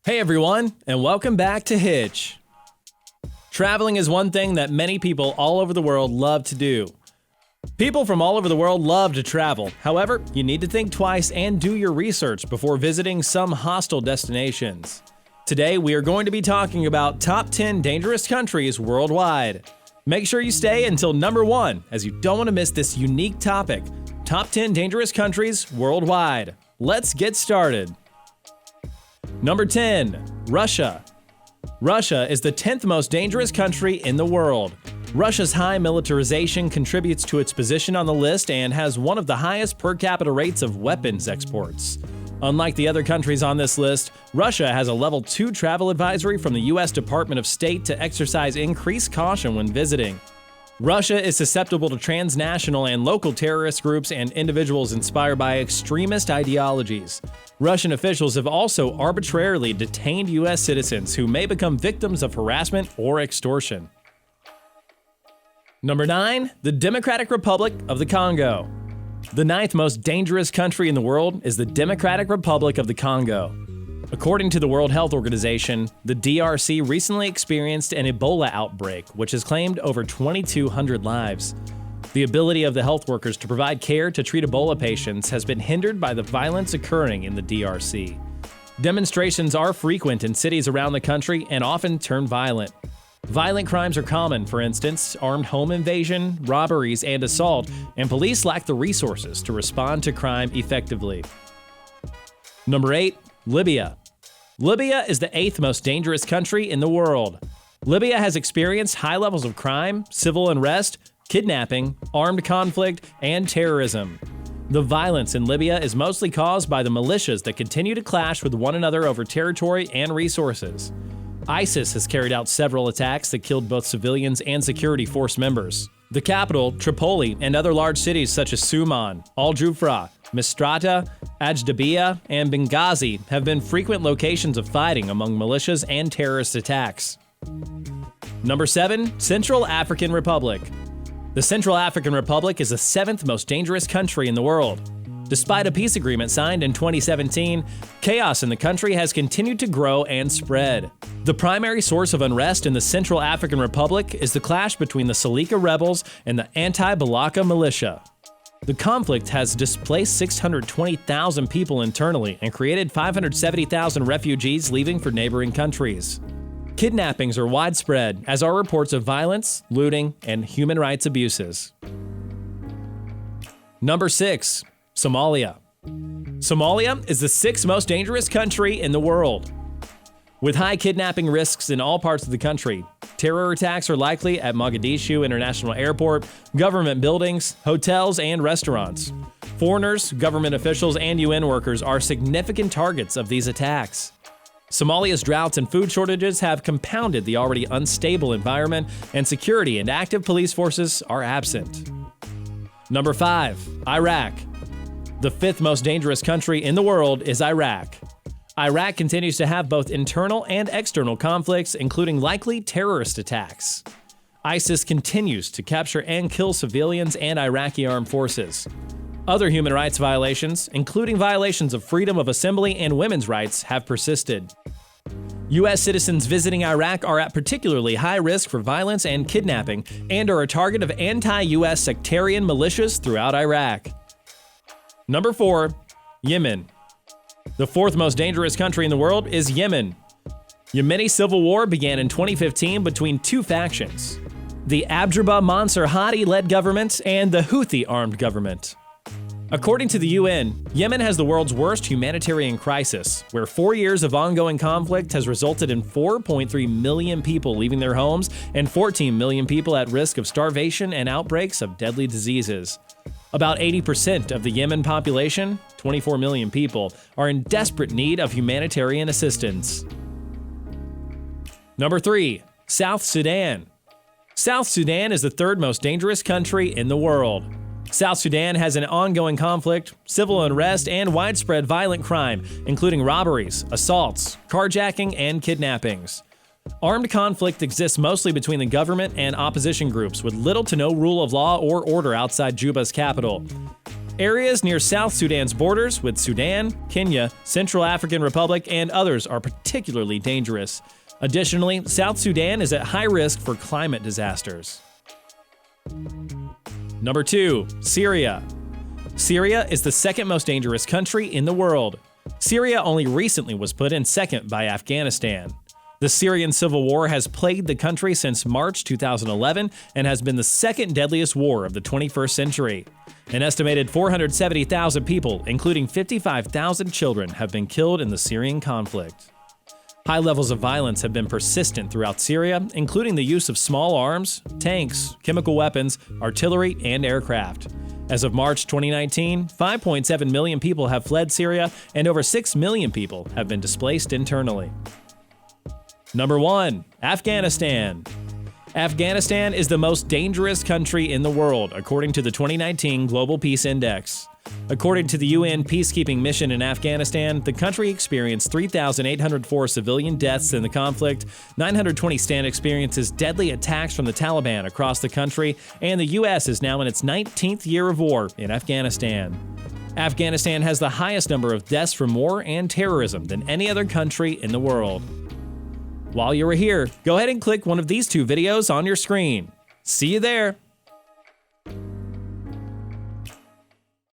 Hey everyone, and welcome back to Hitch. Traveling is one thing that many people all over the world love to do. People from all over the world love to travel. However, you need to think twice and do your research before visiting some hostile destinations. Today, we are going to be talking about top 10 dangerous countries worldwide. Make sure you stay until number 1, as you don't want to miss this unique topic. Top 10 dangerous countries worldwide. Let's get started. Number 10, Russia. Russia is the 10th most dangerous country in the world. Russia's high militarization contributes to its position on the list and has one of the highest per capita rates of weapons exports. Unlike the other countries on this list, Russia has a level 2 travel advisory from the U.S. Department of State to exercise increased caution when visiting. Russia is susceptible to transnational and local terrorist groups and individuals inspired by extremist ideologies. Russian officials have also arbitrarily detained U.S. citizens who may become victims of harassment or extortion. Number 9, the Democratic Republic of the Congo. The 9th most dangerous country in the world is the Democratic Republic of the Congo. According to the World Health Organization, the DRC recently experienced an Ebola outbreak, which has claimed over 2,200 lives. The ability of the health workers to provide care to treat Ebola patients has been hindered by the violence occurring in the DRC. Demonstrations are frequent in cities around the country and often turn violent. Violent crimes are common, for instance, armed home invasion, robberies, and assault, and police lack the resources to respond to crime effectively. Number 8, Libya. Libya is the 8th most dangerous country in the world. Libya has experienced high levels of crime, civil unrest, kidnapping, armed conflict, and terrorism. The violence in Libya is mostly caused by the militias that continue to clash with one another over territory and resources. ISIS has carried out several attacks that killed both civilians and security force members. The capital, Tripoli, and other large cities such as Suman, Al Jufra, Misrata, Ajdabiya, and Benghazi have been frequent locations of fighting among militias and terrorist attacks. Number 7, Central African Republic. The Central African Republic is the 7th most dangerous country in the world. Despite a peace agreement signed in 2017, chaos in the country has continued to grow and spread. The primary source of unrest in the Central African Republic is the clash between the Seleka rebels and the anti-Balaka militia. The conflict has displaced 620,000 people internally and created 570,000 refugees leaving for neighboring countries. Kidnappings are widespread, as are reports of violence, looting, and human rights abuses. Number 6, Somalia. Somalia is the 6th most dangerous country in the world. With high kidnapping risks in all parts of the country, terror attacks are likely at Mogadishu International Airport, government buildings, hotels, and restaurants. Foreigners, government officials, and UN workers are significant targets of these attacks. Somalia's droughts and food shortages have compounded the already unstable environment, and security and active police forces are absent. Number 5, Iraq. The 5th most dangerous country in the world is Iraq. Iraq continues to have both internal and external conflicts, including likely terrorist attacks. ISIS continues to capture and kill civilians and Iraqi armed forces. Other human rights violations, including violations of freedom of assembly and women's rights, have persisted. U.S. citizens visiting Iraq are at particularly high risk for violence and kidnapping and are a target of anti-U.S. sectarian militias throughout Iraq. Number 4, Yemen. The 4th most dangerous country in the world is Yemen. Yemeni civil war began in 2015 between two factions, the Abdrabbuh Mansur Hadi-led government and the Houthi armed government. According to the UN, Yemen has the world's worst humanitarian crisis, where 4 years of ongoing conflict has resulted in 4.3 million people leaving their homes and 14 million people at risk of starvation and outbreaks of deadly diseases. About 80% of the Yemen population, 24 million people, are in desperate need of humanitarian assistance. Number 3, South Sudan. South Sudan is the 3rd most dangerous country in the world. South Sudan has an ongoing conflict, civil unrest, and widespread violent crime, including robberies, assaults, carjacking, and kidnappings. Armed conflict exists mostly between the government and opposition groups, with little to no rule of law or order outside Juba's capital. Areas near South Sudan's borders with Sudan, Kenya, Central African Republic, and others are particularly dangerous. Additionally, South Sudan is at high risk for climate disasters. Number 2. Syria. Syria is the second most dangerous country in the world. Syria only recently was put in second by Afghanistan. The Syrian civil war has plagued the country since March 2011 and has been the second deadliest war of the 21st century. An estimated 470,000 people, including 55,000 children, have been killed in the Syrian conflict. High levels of violence have been persistent throughout Syria, including the use of small arms, tanks, chemical weapons, artillery, and aircraft. As of March 2019, 5.7 million people have fled Syria, and over 6 million people have been displaced internally. Number 1. Afghanistan. Afghanistan is the most dangerous country in the world, according to the 2019 Global Peace Index. According to the UN peacekeeping mission in Afghanistan, the country experienced 3,804 civilian deaths in the conflict, 920 experiences deadly attacks from the Taliban across the country, and the U.S. is now in its 19th year of war in Afghanistan. Afghanistan has the highest number of deaths from war and terrorism than any other country in the world. While you're here, go ahead and click one of these 2 videos on your screen. See you there!